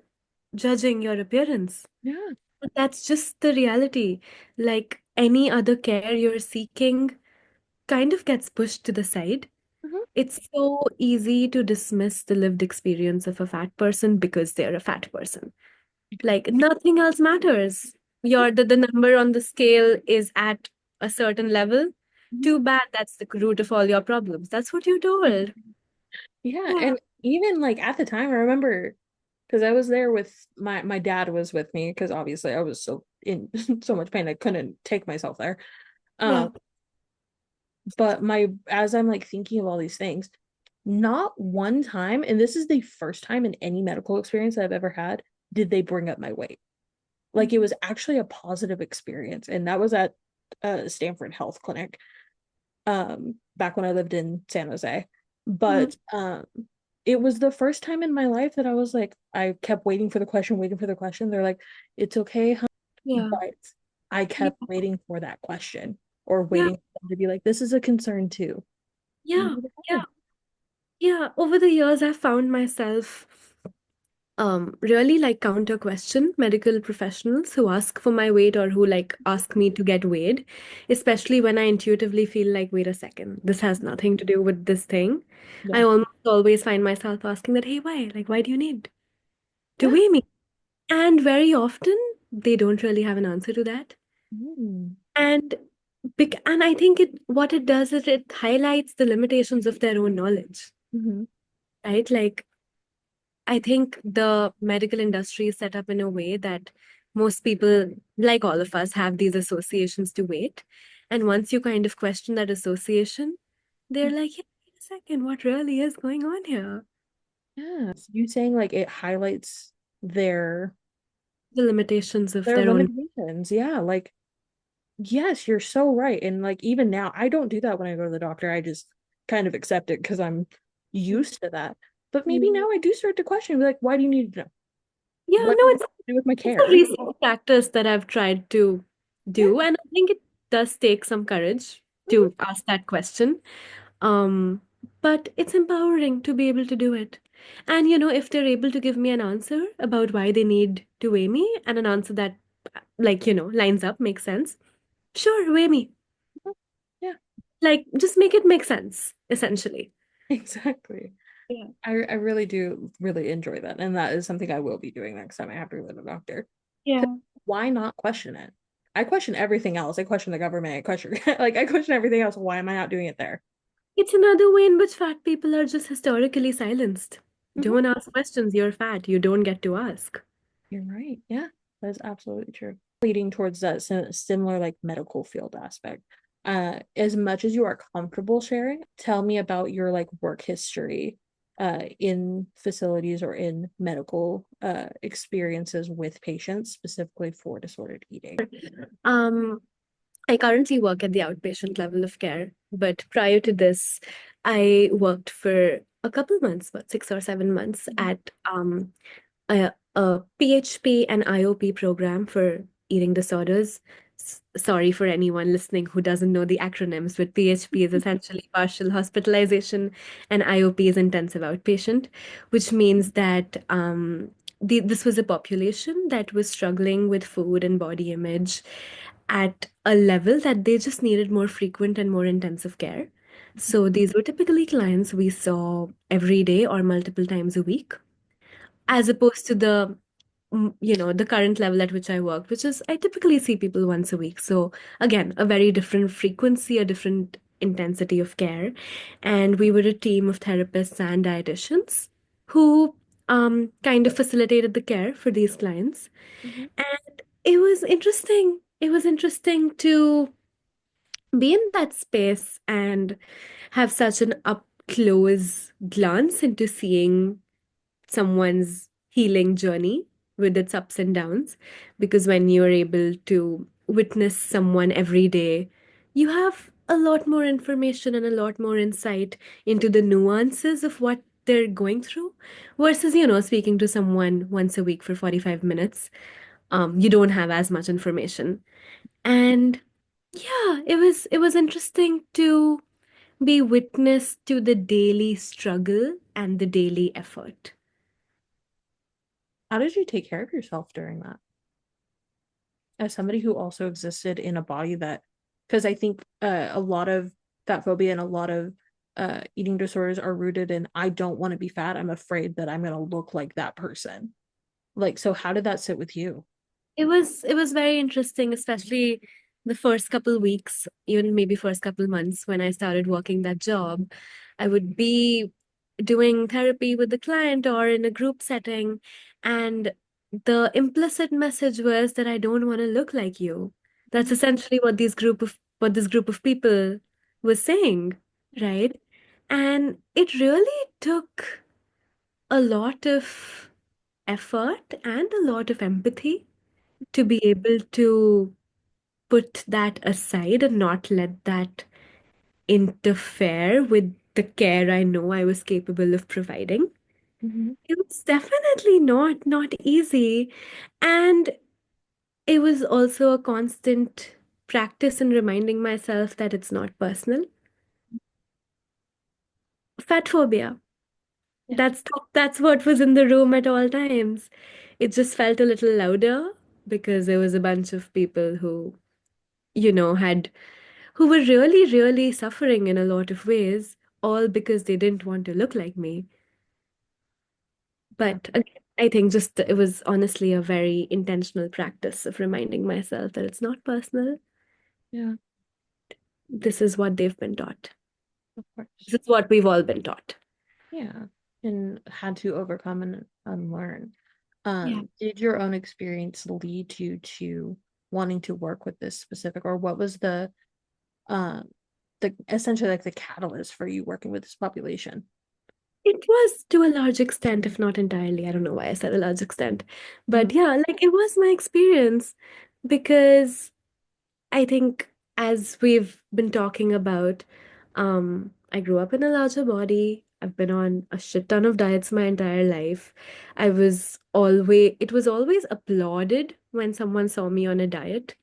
judging your appearance. yeah. But that's just the reality. Like any other care you're seeking kind of gets pushed to the side. Mhm. It's so easy to dismiss the lived experience of a fat person because they're a fat person. Like nothing else matters. the number on the scale is at a certain level. Mhm. Too bad, that's the root of all your problems. That's what you're told. Yeah, Yeah. and even like at the time, I remember because I was there with my dad was with me because obviously I was so in so much pain I couldn't take myself there. Yeah. Um, but my as I'm like thinking of all these things, not one time, and this is the first time in any medical experience I've ever had, did they bring up my weight. Like it was actually a positive experience, and that was at Stanford Health Clinic, back when I lived in San Jose. Mhm. But it was the first time in my life that I was like, I kept waiting for the question. They're like, it's okay, huh? Yeah. But I Yeah. kept waiting for that question or Yeah. waiting for them to be like, this is a concern too. Yeah. Never Yeah. happened. Yeah. Over the years, I found myself really like counter question medical professionals who ask for my weight or who like ask me to get weighed, especially when I intuitively feel like, wait a second, this has nothing to do with this thing. I Yeah. almost always find myself asking that, hey, why? Like, why do you need to Yeah. weigh me? And very often they don't really have an answer to that. Mm. And and I think what it does is it highlights the limitations of their own knowledge, Mhm. right? Like I think the medical industry is set up in a way that most people, like all of us, have these associations to weight. And once you kind of question that association, they're like, yeah, wait a second, what really is going on here? Yeah. You saying like it highlights their The limitations of their their own. limitations. Yeah, like yes, you're so right. And like even now, I don't do that when I go to the doctor. I just kind of accept it because I'm used to that. But maybe Mm. now I do start to question, be like, why do you need to know? Yeah, What no, does it it's have to do with my it's a care? recent practice that I've tried to Yeah. do, and I think it does take some courage Mhm. to ask that question. Um, but it's empowering to be able to do it. And if they're able to give me an answer about why they need to weigh me and an answer that like, lines up, makes sense. Sure, weigh me. Yeah, Like just make it make sense, essentially. exactly. Yeah. I really do really enjoy that. And that is something I will be doing next time I have to go to the doctor. Yeah. Why not question it? I question everything else. I question the government. I question like I question everything else. Why am I not doing it there? It's another way in which fat people are just historically silenced. Mhm. Don't ask questions, you're fat. You don't get to ask. You're right. Yeah, that's absolutely true. Leading towards that similar like medical field aspect. As much as you are comfortable sharing, tell me about your like work history in facilities or in medical experiences with patients specifically for disordered eating. Um, I currently work at the outpatient level of care, but prior to this, I worked for a couple months, about 6 or 7 months, at a PHP and IOP program for eating disorders. Sorry for anyone listening who doesn't know the acronyms, but PHP is essentially partial hospitalization and IOP is intensive outpatient, which means that this was a population that was struggling with food and body image at a level that they just needed more frequent and more intensive care. So these were typically clients we saw every day or multiple times a week, as opposed to the current level at which I work, which is I typically see people once a week. So again, a very different frequency, a different intensity of care. And we were a team of therapists and dietitians who kind of facilitated the care for these clients. Mhm. And it was interesting. It was interesting to be in that space and have such an up close glance into seeing someone's healing journey with its ups and downs. Because when you're able to witness someone every day, you have a lot more information and a lot more insight into the nuances of what they're going through versus, speaking to someone once a week for 45 minutes. You don't have as much information. And yeah, it was interesting to be witness to the daily struggle and the daily effort. How did you take care of yourself during that? As somebody who also existed in a body that, because I think a lot of fat phobia and a lot of eating disorders are rooted in I don't want to be fat. I'm afraid that I'm going to look like that person. Like, so how did that sit with you? It was very interesting, especially the first couple weeks, even maybe first couple months when I started working that job. I would be doing therapy with the client or in a group setting, and the implicit message was that I don't want to look like you. That's Mhm. essentially what this group of people was saying, right? And it really took a lot of effort and a lot of empathy to be able to put that aside and not let that interfere with the care I know I was capable of providing. Mhm. It was definitely not easy. And it was also a constant practice in reminding myself that it's not personal. Fat phobia. Yeah. That's what was in the room at all times. It just felt a little louder because there was a bunch of people who, had who were really, really suffering in a lot of ways, all because they didn't want to look like me. Yeah. But again, I think just it was honestly a very intentional practice of reminding myself that it's not personal. Yeah. This is what they've been taught. Of course. This is what we've all been taught. Yeah. And had to overcome and unlearn. Yeah. Did your own experience lead you to wanting to work with this specific, or what was um the essentially like the catalyst for you working with this population? It was to a large extent, if not entirely. I don't know why I said a large extent. Mhm. But yeah, like it was my experience because I think as we've been talking about, I grew up in a larger body. I've been on a shit ton of diets my entire life. It was always applauded when someone saw me on a diet.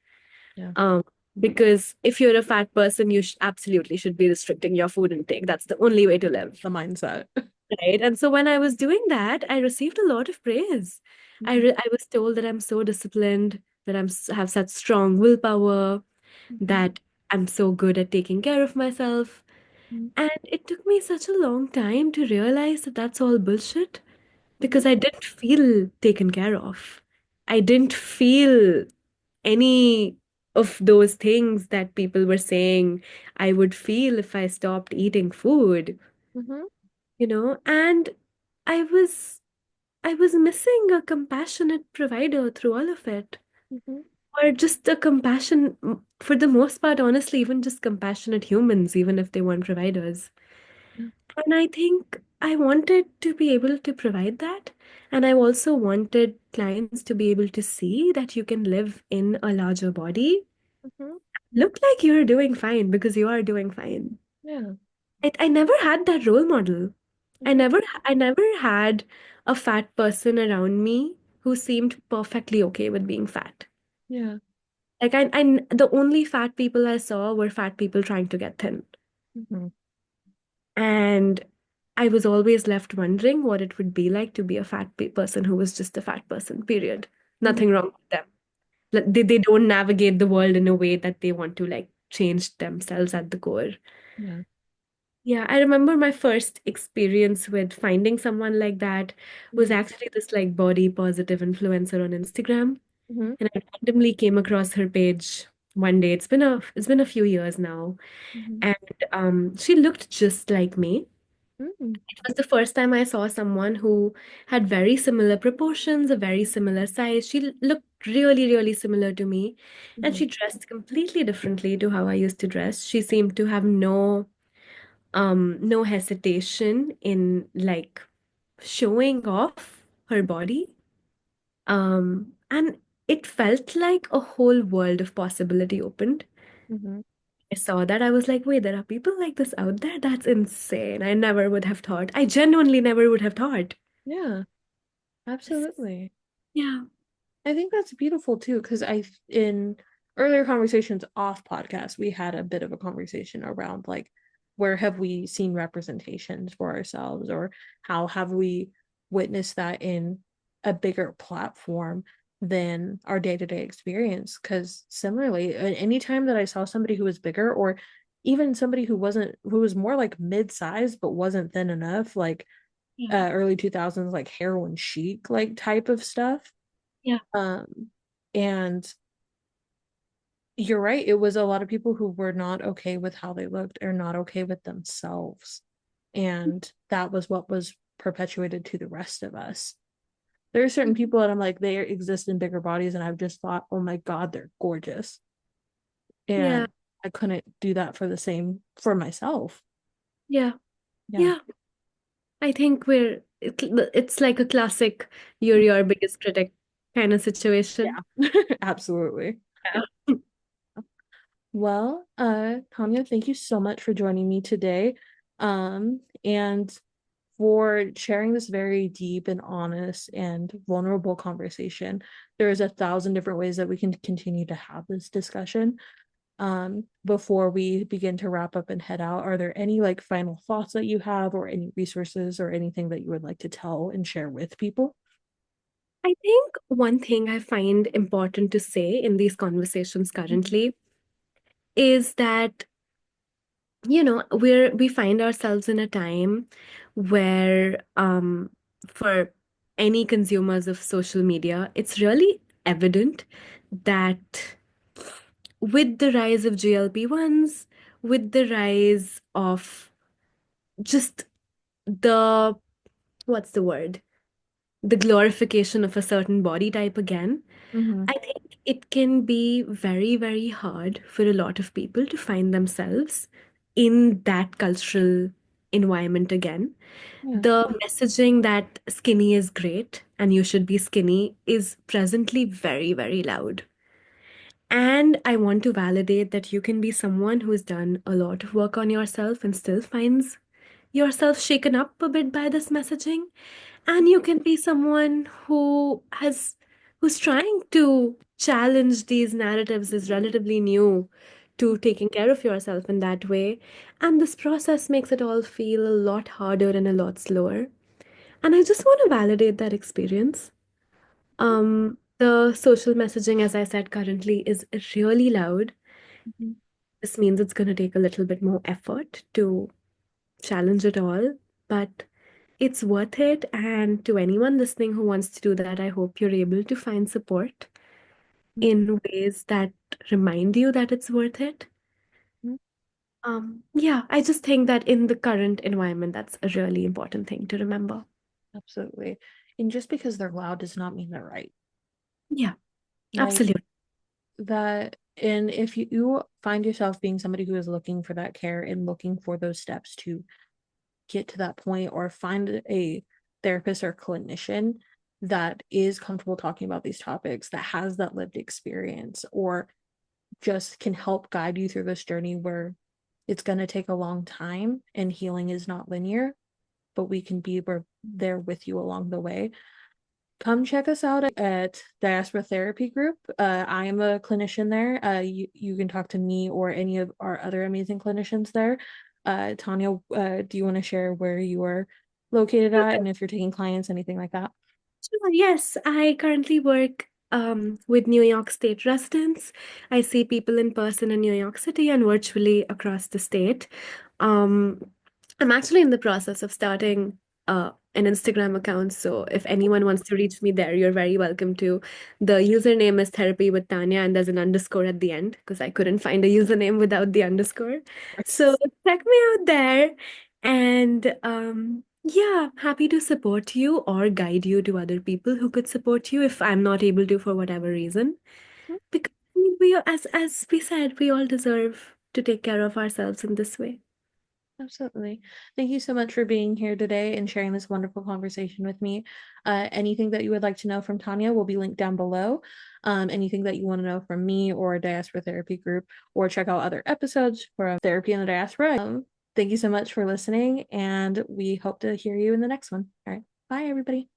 Yeah. Um, because if you're a fat person, you absolutely should be restricting your food intake. That's the only way to live. The mindset. Right. And so when I was doing that, I received a lot of praise. Mhm. I was told that I'm so disciplined, that have such strong willpower, Mhm. that I'm so good at taking care of myself. Mhm. And it took me such a long time to realize that that's all bullshit Mhm. because I didn't feel taken care of. I didn't feel any of those things that people were saying I would feel if I stopped eating food, Mhm. and I was I was missing a compassionate provider through all of it. Mhm. Or just a compassion, for the most part, honestly, even just compassionate humans, even if they weren't providers. Yeah. And I think I wanted to be able to provide that. And I also wanted clients to be able to see that you can live in a larger body, Mhm. look like you're doing fine because you are doing fine. Yeah. I never had that role model. Mhm. I never had a fat person around me who seemed perfectly okay with being fat. Yeah. Like the only fat people I saw were fat people trying to get thin. Mhm. And I was always left wondering what it would be like to be a fat person who was just a fat person, period. Mhm. Nothing wrong with them. Like, they don't navigate the world in a way that they want to like change themselves at the core. Yeah. Yeah, I remember my first experience with finding someone like that was Mhm. actually this like body positive influencer on Instagram. Mhm. And I randomly came across her page one day. It's been a few years now. Mhm. And she looked just like me. Mhm. It was the first time I saw someone who had very similar proportions, a very similar size. She looked really, really similar to me. And Mhm. she dressed completely differently to how I used to dress. She seemed to have no hesitation in like showing off her body. And it felt like a whole world of possibility opened. Mhm. I saw that. I was like, wait, there are people like this out there? That's insane. I never would have thought. I genuinely never would have thought. Yeah. This- Absolutely. Yeah. I think that's beautiful too, because in earlier conversations off podcast, we had a bit of a conversation around like where have we seen representations for ourselves, or how have we witnessed that in a bigger platform than our day-to-day experience. Because similarly, anytime that I saw somebody who was bigger, or even somebody who was more like mid-sized but wasn't thin enough, like Yeah. early 2000s like heroin chic like type of stuff, Yeah. um And you're right, it was a lot of people who were not okay with how they looked or not okay with themselves. And that was what was perpetuated to the rest of us. There are certain people that I'm like, they exist in bigger bodies, and I've just thought, oh my God, they're gorgeous. Yeah. And I couldn't do that for the same for myself. Yeah. Yeah. Yeah. I think it's like a classic you're your biggest critic kind of situation. Yeah. Absolutely. Yeah. Well, Tanya, thank you so much for joining me today. And for sharing this very deep and honest and vulnerable conversation. There's 1,000 different ways that we can continue to have this discussion. Before we begin to wrap up and head out, are there any like final thoughts that you have, or any resources or anything that you would like to tell and share with people? I think one thing I find important to say in these conversations currently is that, we find ourselves in a time where, for any consumers of social media, it's really evident that with the rise of GLP-1s, with the rise of just the, what's the word? The glorification of a certain body type again, Mm-hmm. I think it can be very, very hard for a lot of people to find themselves in that cultural environment again. Yeah. The messaging that skinny is great and you should be skinny is presently very, very loud. And I want to validate that you can be someone who's done a lot of work on yourself and still finds yourself shaken up a bit by this messaging. And you can be someone who's trying to challenge these narratives, is relatively new to taking care of yourself in that way. And this process makes it all feel a lot harder and a lot slower. And I just want to validate that experience. The social messaging, as I said, currently is really loud. Mhm. This means it's going to take a little bit more effort to challenge it all, but it's worth it. And to anyone listening who wants to do that, I hope you're able to find support in ways that remind you that it's worth it. Mhm. Yeah, I just think that in the current environment, that's a really important thing to remember. Absolutely. And just because they're loud does not mean they're right. Yeah, Like absolutely. that. And if you find yourself being somebody who is looking for that care and looking for those steps to get to that point, or find a therapist or clinician that is comfortable talking about these topics, that has that lived experience, or just can help guide you through this journey where it's going to take a long time and healing is not linear, but we can be there with you along the way. Come check us out at Diaspora Therapy Group. I am a clinician there. You can talk to me or any of our other amazing clinicians there. Tanya, do you want to share where you are located at, and if you're taking clients, anything like that? Sure, yes, I currently work with New York State residents. I see people in person in New York City and virtually across the state. Um, I'm actually in the process of starting an Instagram account, so if anyone wants to reach me there, you're very welcome to. The username is Therapy with Tanya, and there's an underscore at the end because I couldn't find a username without the underscore. So check me out there. And yeah, happy to support you or guide you to other people who could support you if I'm not able to for whatever reason. Because as we said, we all deserve to take care of ourselves in this way. Absolutely. Thank you so much for being here today and sharing this wonderful conversation with me. Anything that you would like to know from Tanya will be linked down below. Anything that you want to know from me or Diaspora Therapy Group, or check out other episodes from Therapy in the Diaspora. Thank you so much for listening, and we hope to hear you in the next one. All right. Bye, everybody.